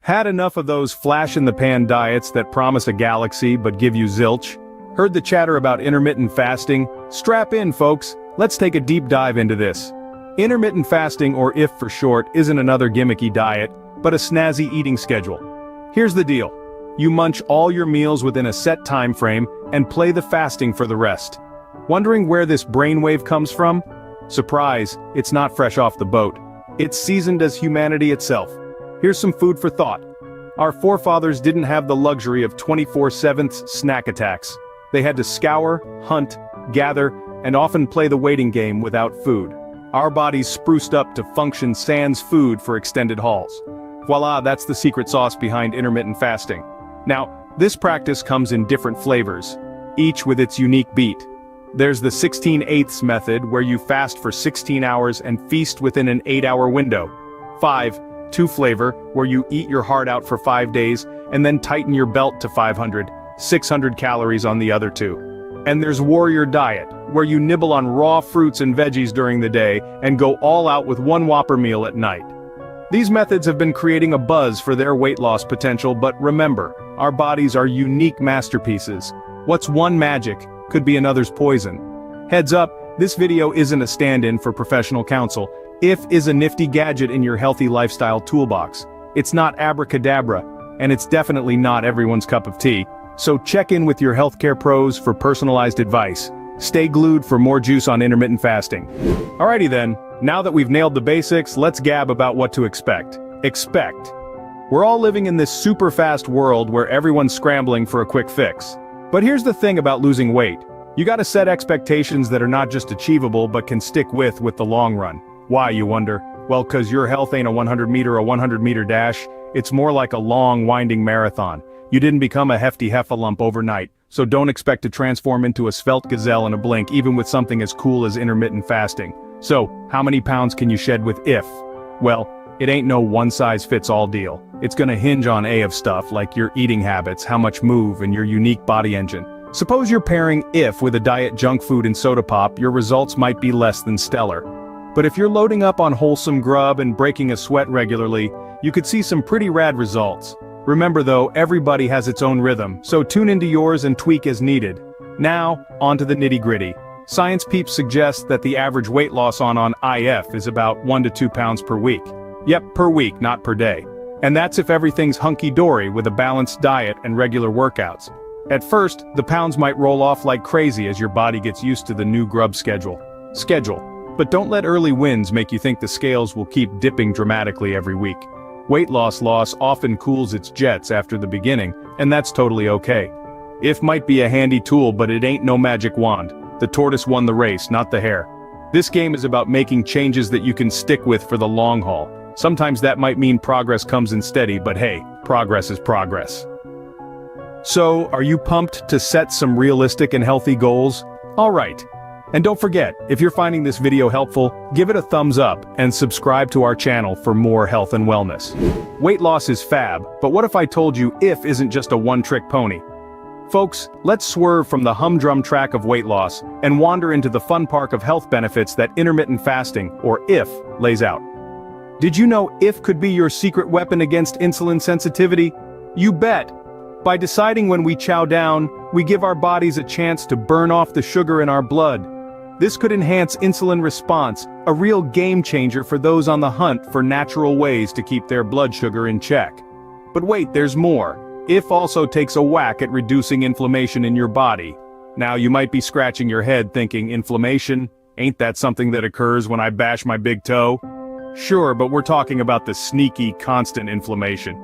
Had enough of those flash-in-the-pan diets that promise a galaxy but give you zilch? Heard the chatter about intermittent fasting? Strap in, folks, let's take a deep dive into this. Intermittent fasting, or IF for short, isn't another gimmicky diet, but a snazzy eating schedule. Here's the deal. You munch all your meals within a set time frame and play the fasting for the rest. Wondering where this brainwave comes from? Surprise, it's not fresh off the boat. It's seasoned as humanity itself. Here's some food for thought. Our forefathers didn't have the luxury of 24/7 snack attacks. They had to scour, hunt, gather, and often play the waiting game without food. Our bodies spruced up to function sans food for extended hauls. Voila, that's the secret sauce behind intermittent fasting. Now, this practice comes in different flavors, each with its unique beat. There's the 16/8 method, where you fast for 16 hours and feast within an 8-hour window. 5-2 flavor, where you eat your heart out for 5 days, and then tighten your belt to 500-600 calories on the other 2. And there's Warrior Diet, where you nibble on raw fruits and veggies during the day, and go all out with one Whopper meal at night. These methods have been creating a buzz for their weight loss potential, but remember, our bodies are unique masterpieces. What's one magic could be another's poison. Heads up, this video isn't a stand-in for professional counsel. IF is a nifty gadget in your healthy lifestyle toolbox. It's not abracadabra, and it's definitely not everyone's cup of tea. So check in with your healthcare pros for personalized advice. Stay glued for more juice on intermittent fasting. Alrighty then, now that we've nailed the basics, let's gab about what to expect. We're all living in this super fast world where everyone's scrambling for a quick fix. But here's the thing about losing weight. You gotta set expectations that are not just achievable but can stick with the long run. Why, you wonder? Well, cause your health ain't a 100-meter dash, it's more like a long, winding marathon. You didn't become a hefty heffalump overnight, so don't expect to transform into a svelte gazelle in a blink, even with something as cool as intermittent fasting. So, how many pounds can you shed with IF? Well, it ain't no one-size-fits-all deal. It's gonna hinge on of stuff like your eating habits, how much move, and your unique body engine. Suppose you're pairing IF with a diet junk food and soda pop, your results might be less than stellar. But if you're loading up on wholesome grub and breaking a sweat regularly, you could see some pretty rad results. Remember though, everybody has its own rhythm, so tune into yours and tweak as needed. Now, on to the nitty-gritty. Science peeps suggest that the average weight loss on IF is about 1 to 2 pounds per week. Yep, per week, not per day. And that's if everything's hunky-dory with a balanced diet and regular workouts. At first, the pounds might roll off like crazy as your body gets used to the new grub schedule. But don't let early wins make you think the scales will keep dipping dramatically every week. Weight loss often cools its jets after the beginning, and that's totally okay. IF might be a handy tool, but it ain't no magic wand. The tortoise won the race, not the hare. This game is about making changes that you can stick with for the long haul. Sometimes that might mean progress comes in steady, but hey, progress is progress. So, are you pumped to set some realistic and healthy goals? Alright. And don't forget, if you're finding this video helpful, give it a thumbs up and subscribe to our channel for more health and wellness. Weight loss is fab, but what if I told you IF isn't just a one-trick pony? Folks, let's swerve from the humdrum track of weight loss and wander into the fun park of health benefits that intermittent fasting, or IF, lays out. Did you know IF could be your secret weapon against insulin sensitivity? You bet! By deciding when we chow down, we give our bodies a chance to burn off the sugar in our blood. This could enhance insulin response, a real game changer for those on the hunt for natural ways to keep their blood sugar in check. But wait, there's more. IF also takes a whack at reducing inflammation in your body. Now you might be scratching your head thinking, inflammation? Ain't that something that occurs when I bash my big toe? Sure, but we're talking about the sneaky, constant inflammation.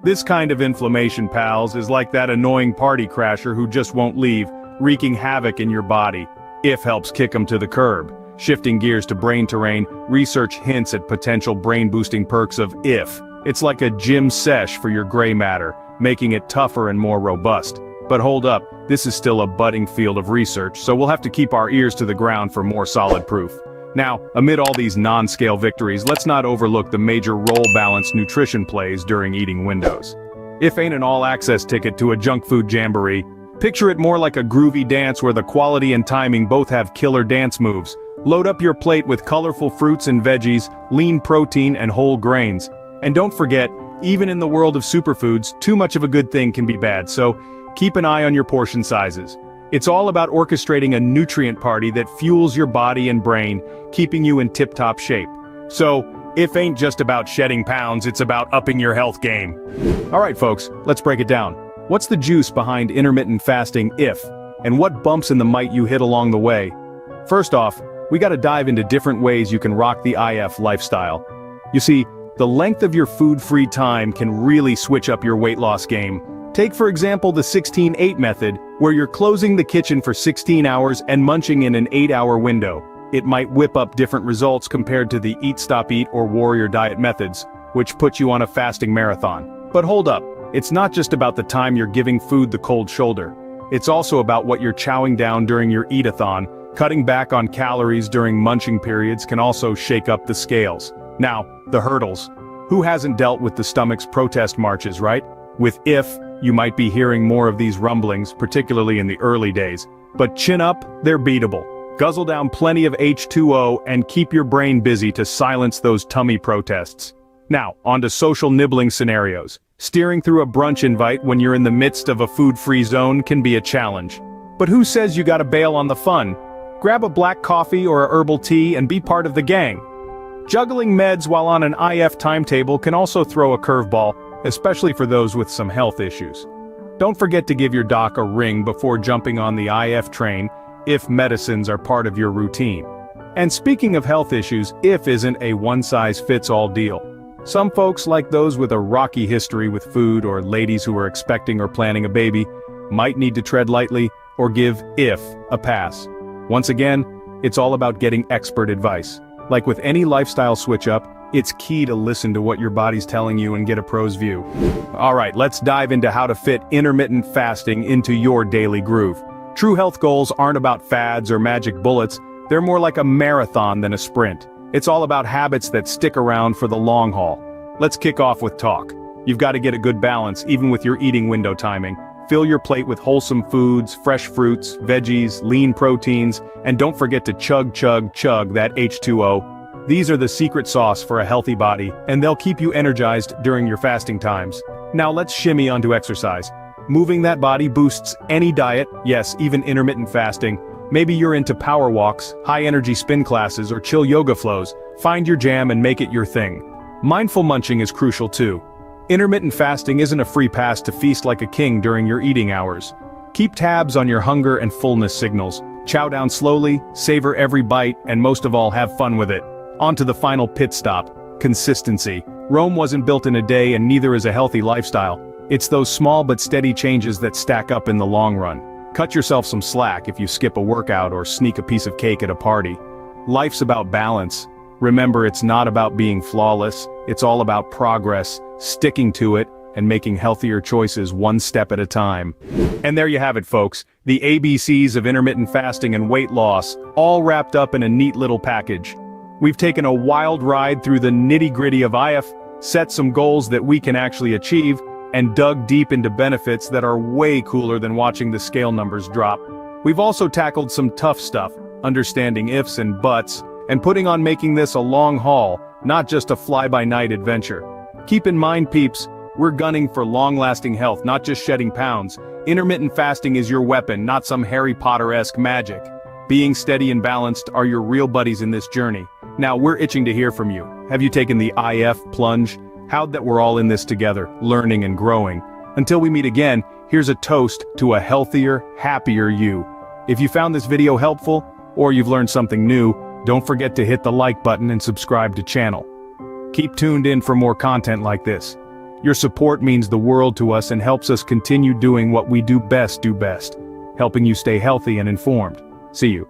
This kind of inflammation, pals, is like that annoying party crasher who just won't leave, wreaking havoc in your body. IF helps kick them to the curb. Shifting gears to brain terrain, research hints at potential brain-boosting perks of IF. It's like a gym sesh for your gray matter, making it tougher and more robust. But hold up, this is still a budding field of research, so we'll have to keep our ears to the ground for more solid proof. Now, amid all these non-scale victories, let's not overlook the major role-balanced nutrition plays during eating windows. IF ain't an all-access ticket to a junk food jamboree. Picture it more like a groovy dance where the quality and timing both have killer dance moves. Load up your plate with colorful fruits and veggies, lean protein and whole grains. And don't forget, Even in the world of superfoods, too much of a good thing can be bad, so keep an eye on your portion sizes. It's all about orchestrating a nutrient party that fuels your body and brain, keeping you in tip-top shape. So, if ain't just about shedding pounds, it's about upping your health game. Alright folks, let's break it down. What's the juice behind intermittent fasting and what bumps in the might you hit along the way? First off, we gotta dive into different ways you can rock the IF lifestyle. You see, the length of your food-free time can really switch up your weight loss game. Take for example the 16-8 method, where you're closing the kitchen for 16 hours and munching in an 8-hour window. It might whip up different results compared to the Eat Stop Eat or Warrior Diet methods, which put you on a fasting marathon. But hold up, it's not just about the time you're giving food the cold shoulder. It's also about what you're chowing down during your eat-a-thon. Cutting back on calories during munching periods can also shake up the scales. Now, the hurdles. Who hasn't dealt with the stomach's protest marches, right? With you might be hearing more of these rumblings, particularly in the early days. But chin up, they're beatable. Guzzle down plenty of H2O and keep your brain busy to silence those tummy protests. Now, on to social nibbling scenarios. Steering through a brunch invite when you're in the midst of a food-free zone can be a challenge. But who says you gotta bail on the fun? Grab a black coffee or a herbal tea and be part of the gang. Juggling meds while on an IF timetable can also throw a curveball, especially for those with some health issues. Don't forget to give your doc a ring before jumping on the IF train if medicines are part of your routine. And speaking of health issues, isn't a one-size-fits-all deal. Some folks, like those with a rocky history with food or ladies who are expecting or planning a baby, might need to tread lightly or give a pass. Once again, it's all about getting expert advice. Like with any lifestyle switch-up, it's key to listen to what your body's telling you and get a pro's view. Alright, let's dive into how to fit intermittent fasting into your daily groove. True health goals aren't about fads or magic bullets, they're more like a marathon than a sprint. It's all about habits that stick around for the long haul. Let's kick off with talk. You've got to get a good balance, even with your eating window timing. Fill your plate with wholesome foods, fresh fruits, veggies, lean proteins, and don't forget to chug that H2O. These are the secret sauce for a healthy body, and they'll keep you energized during your fasting times. Now let's shimmy onto exercise. Moving that body boosts any diet, yes, even intermittent fasting. Maybe you're into power walks, high-energy spin classes, or chill yoga flows. Find your jam and make it your thing. Mindful munching is crucial too. Intermittent fasting isn't a free pass to feast like a king during your eating hours. Keep tabs on your hunger and fullness signals. Chow down slowly, savor every bite, and most of all, have fun with it. On to the final pit stop: consistency. Rome wasn't built in a day, and neither is a healthy lifestyle. It's those small but steady changes that stack up in the long run. Cut yourself some slack if you skip a workout or sneak a piece of cake at a party. Life's about balance. Remember, it's not about being flawless, it's all about progress, sticking to it, and making healthier choices one step at a time. And there you have it, folks, the ABCs of intermittent fasting and weight loss, all wrapped up in a neat little package. We've taken a wild ride through the nitty-gritty of IF, set some goals that we can actually achieve, and dug deep into benefits that are way cooler than watching the scale numbers drop. We've also tackled some tough stuff, understanding ifs and buts, and putting on making this a long haul, not just a fly-by-night adventure. Keep in mind, peeps, we're gunning for long-lasting health, not just shedding pounds. Intermittent fasting is your weapon, not some Harry Potter-esque magic. Being steady and balanced are your real buddies in this journey. Now we're itching to hear from you. Have you taken the IF plunge? How'd that we're all in this together, learning and growing. Until we meet again, here's a toast to a healthier, happier you. If you found this video helpful, or you've learned something new, don't forget to hit the like button and subscribe to channel. Keep tuned in for more content like this. Your support means the world to us and helps us continue doing what we do best, helping you stay healthy and informed. See you.